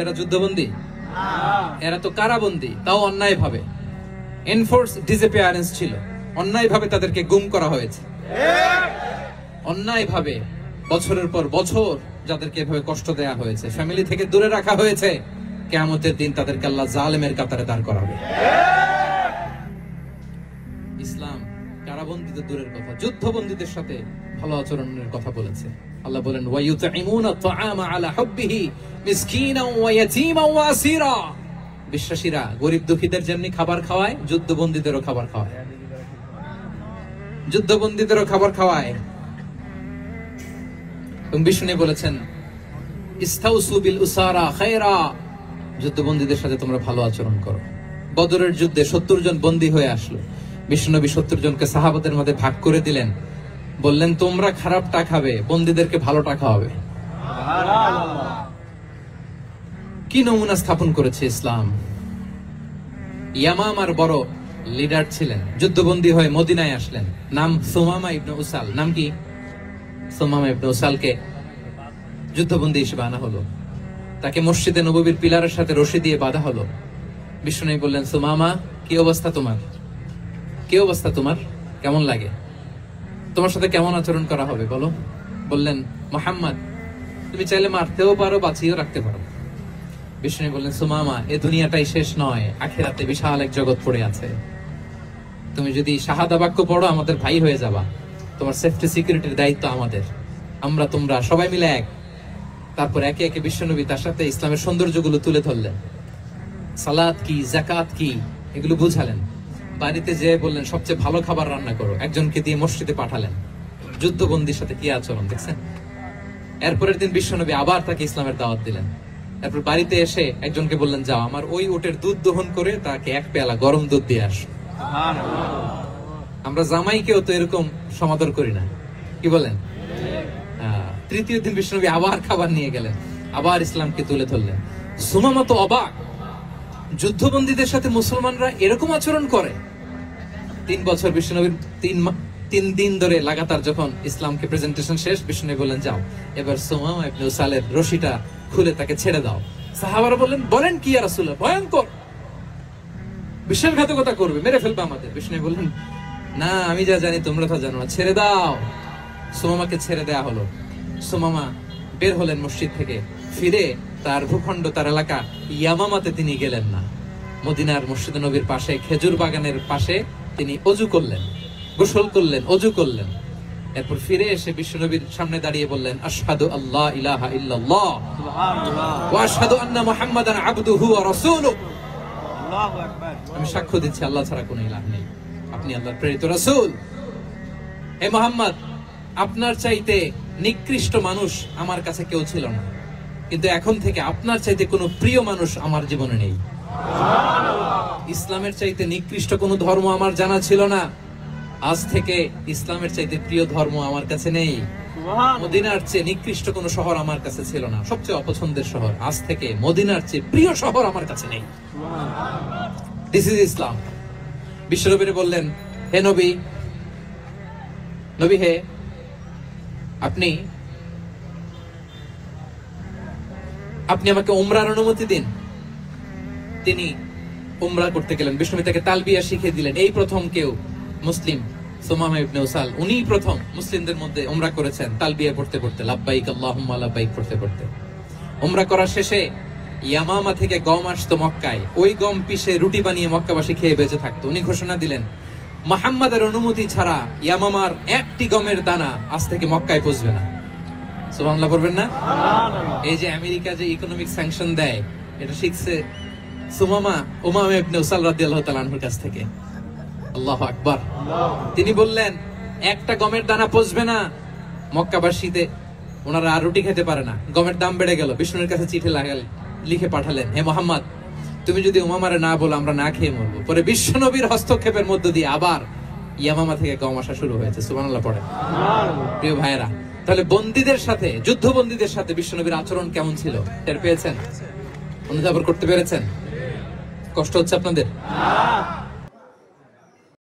এরা যুদ্ধবন্দী, এরা তো কারাবন্দী, তাও অন্যায় ভাবে। এনফোর্স ডিসঅ্যাপিয়ারেন্স ছিল, অন্যায় ভাবে তাদেরকে গুম করা হয়েছে, অন্যায় ভাবে বছরের পর বছর যাদেরকে এভাবে কষ্ট দেয়া হয়েছে, ফ্যামিলি থেকে দূরে রাখা হয়েছে। কিয়ামতের দিন তাদেরকে আল্লাহ জালেমের কাতারে দাঁড় করাবে। ইসলাম কারাবন্দীদের দূরের কথা, যুদ্ধবন্দীদের সাথে ভালো আচরণের কথা বলেছে। আল্লাহ বলেন ওয়ায়ুতঈমুনা আত-তাআমা আলা হুব্বিহি মিসকিনান ওয়া ইয়াতীমান ওয়া আসীরা। বিশ্বাসীরা গরিব দুঃখীদের যেমনি খাবার খাওয়ায়, যুদ্ধবন্দীদেরও খাবার খাওয়ায়, যুদ্ধবন্দীদেরও খাবার খাওয়ায়। এবং বিষ্ণু বলেছেন ইস্তাউসু বিল উসারা খায়রা, যুদ্ধবন্দীদের সাথে তোমরা ভালো আচরণ করো। বদরের যুদ্ধে 70 জন বন্দী হয়ে আসলো। বিশ্বনবী 70 জনকে সাহাবাদের মধ্যে ভাগ করে দিলেন, বললেন তোমরা খারাপটা খাবে, বন্দীদেরকে ভালোটা খাওয়াবে। কি নমুনা স্থাপন করেছে ইসলাম। ইয়ামামার বড় লিডার ছিলেন, যুদ্ধবন্দী হয়ে মদিনায় আসলেন, নাম সুমামা ইবনে উসাল। নাম কি? সুমামা ইবনে উসালকে যুদ্ধবন্দী হিসেবে আনা হলো। তাকে মসজিদে নববীর পিলারের সাথে রশি দিয়ে বাঁধা হলো। বিষ্ণু বললেন সুমামা, কি অবস্থা তোমার? কি অবস্থা তোমার? কেমন লাগে? তোমার সাথে কেমন আচরণ করা হবে বলো? বললেন মুহাম্মদ, তুমি চাইলে মারতেও পারো, বাঁচিয়েও রাখতে পারো। বিষ্ণু বললেন সুমামা, এ দুনিয়াটাই শেষ নয়, আখিরাতে বিশাল এক জগৎ পড়ে আছে। তুমি যদি শাহাদা বাক্য পড়ো আমাদের ভাই হয়ে যাবা, তোমার সেফটি সিকিউরিটির দায়িত্ব আমাদের, আমরা তোমরা সবাই মিলে এক। তারপর একে একে বিশ্বনবী তার সাথে ইসলামের সৌন্দর্যগুলো তুলে ধরলেন। সালাত কি, যাকাত কি, এগুলো বুঝালেন। বাড়িতে যেয়ে বললেন সবচেয়ে ভালো খাবার রান্না করো, একজনকে দিয়ে মসজিদে পাঠালেন। যুদ্ধবন্দীর সাথে কি আচরণ দেখছেন। এরপরের দিন বিশ্বনবী আবার তাকে ইসলামের দাওয়াত দিলেন। তারপর বাড়িতে এসে একজনকে বললেন যাও আমার ওই উটের দুধ দহন করে তাকে এক পেয়ালা গরম দুধ দিয়ে আস। আমরা জামাইকেও তো এরকম সমাদর করি না, কি বলেন? তৃতীয় দিন বিশ্বনবী আবার খাবার নিয়ে গেলেন, আবার ইসলামকে তুলে ধরলেন। সুমামা তো অবাক, যুদ্ধবন্দীদের সাথে মুসলমানরা এরকম আচরণ করে। 3 বছর বিশ্বনবীর 3 দিন ধরে লাগাতার যখন ইসলামকে প্রেজেন্টেশন শেষ, বিশ্বনবী বললেন যাও এবার সুমামা ইবনে উসালের রশিটা খুলে তাকে ছেড়ে দাও। সাহাবারা বলেন কি ইয়া রাসূলুল্লাহ, ভয়ঙ্কর, বিশ্বাসঘাতকতা করবে, মেরে ফেলবে আমাদের। বিশ্বনবী বললেন না, আমি যা জানি তোমরা তা জানো না, ছেড়ে দাও। সুমামাকে ছেড়ে দেয়া হলো। সুমামা বের হলেন মসজিদ থেকে, ফিরে তার ভূখণ্ড, তার এলাকা ইয়ামামাতে তিনি গেলেন না। মদিনার মসজিদে নবীর পাশে খেজুর বাগানের পাশে তিনি অজু করলেন, গোসল করলেন, অজু করলেন। এরপর ফিরে এসে বিশ্বনবীর সামনে দাঁড়িয়ে বললেন আশহাদু আল্লা ইলাহা ইল্লাল্লাহ ওয়া আশহাদু আন্না মুহাম্মাদান আবদুহু ওয়া রাসূলুহু। আল্লাহু আকবার, আমি সাক্ষ্য দিচ্ছি আল্লাহ ছাড়া কোনো ইলাহ নেই, আপনি আল্লাহর প্রেরিত রাসূল। হে মুহাম্মদ, আপনার চাইতে নিকৃষ্ট মানুষ আমার কাছে কেউ ছিল না, কিন্তু এখন থেকে আপনার চাইতে কোনো প্রিয় মানুষ আমার জীবনে নেই। ইসলামের চাইতে নিকৃষ্ট কোনো ধর্ম আমার জানা ছিল না, আজ থেকে ইসলামের চাইতে প্রিয় ধর্ম আমার কাছে নেই। মদিনার চেয়ে নিকৃষ্ট কোনো শহর আমার কাছে ছিল না, সবচেয়ে অপছন্দের শহর, আজ থেকে মদিনার চেয়ে প্রিয় শহর আমার কাছে নেই। দিস ইজ ইসলাম। বিশ্বনবী বললেন হে নবী, নবী হে, আপনি আমাকে উমরার অনুমতি দিন। তিনি উমরা করতে গেলেন। বিষ্ণু তাকে তালবিয়া শিখিয়ে দিলেন। এই প্রথম কেউ মুসলিম সুমামা ইবনে উসাল, উনিই প্রথম মুসলিমদের মধ্যে উমরা করেছেন তালবিয়া পড়তে পড়তে, লাব্বাইক আল্লাহুম্মা লাব্বাইক পড়তে পড়তে। উমরা করার শেষে ইয়ামামা থেকে গম আসতো মক্কায়, ওই গম পিষে রুটি বানিয়ে মক্কাবাসী খেয়ে বেঁচে থাকতো। উনি ঘোষণা দিলেন মুহাম্মাদের অনুমতি ছাড়া ইয়ামামার একটি গমের দানা আজ থেকে মক্কায় পৌঁছবে না। সুবহানাল্লাহ পড়বেন না? এই যে আমেরিকা যে ইকোনমিক স্যাংশন দেয়, এটা শিখছে সুমামা উমামা ইবনে উসাল রাদিয়াল্লাহু তাআলা আনহুর কাছ থেকে। আল্লাহু আকবার। তিনি বললেন একটা গমের দানা পৌঁছবে না মক্কাবাসীতে, ওনারা আর রুটি খেতে পারে না। গমের দাম বেড়ে গেল। বিষ্ণুর কাছে চিঠি লিখে পাঠালেন, হে মুহাম্মদ, তুমি যদি উমামারে না বলো আমরা না খেয়ে মরবো। পরে বিশ্বনবীর হস্তক্ষেপের মধ্য দিয়ে আবার ইয়ামামা থেকে গম আসা শুরু হয়েছে। সুবহানাল্লাহ পড়ে। প্রিয় ভাইয়েরা, তাহলে বন্দীদের সাথে, যুদ্ধবন্দীদের সাথে বিশ্বনবীর আচরণ কেমন ছিল টের পেয়েছেন? অনুধাবন করতে পেরেছেন? কষ্ট হচ্ছে আপনাদের?